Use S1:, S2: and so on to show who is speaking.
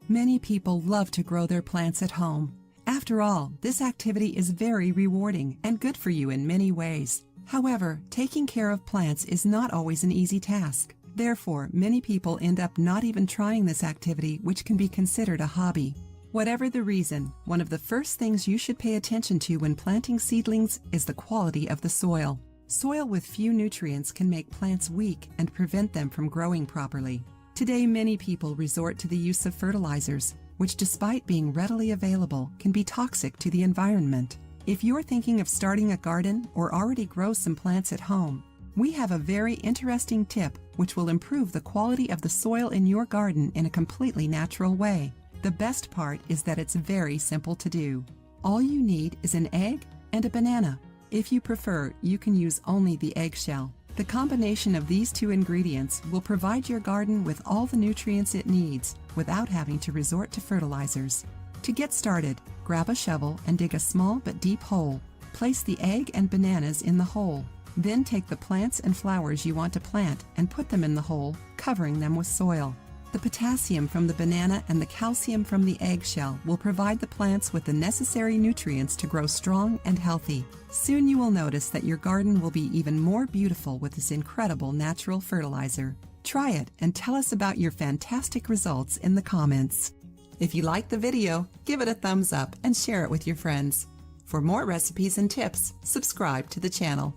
S1: Many people love to grow their plants at home. After all, this activity is very rewarding and good for you in many ways. However, taking care of plants is not always an easy task. Therefore, many people end up not even trying this activity, which can be considered a hobby. Whatever the reason, one of the first things you should pay attention to when planting seedlings is the quality of the soil. Soil with few nutrients can make plants weak and prevent them from growing properly. Today, many people resort to the use of fertilizers, which despite being readily available, can be toxic to the environment. If you're thinking of starting a garden or already grow some plants at home, we have a very interesting tip which will improve the quality of the soil in your garden in a completely natural way. The best part is that it's very simple to do. All you need is an egg and a banana. If you prefer, you can use only the eggshell. The combination of these two ingredients will provide your garden with all the nutrients it needs without having to resort to fertilizers. To get started, grab a shovel and dig a small but deep hole. Place the egg and bananas in the hole. Then take the plants and flowers you want to plant and put them in the hole, covering them with soil. The potassium from the banana and the calcium from the eggshell will provide the plants with the necessary nutrients to grow strong and healthy. Soon you will notice that your garden will be even more beautiful with this incredible natural fertilizer. Try it and tell us about your fantastic results in the comments. If you liked the video, give it a thumbs up and share it with your friends. For more recipes and tips, subscribe to the channel.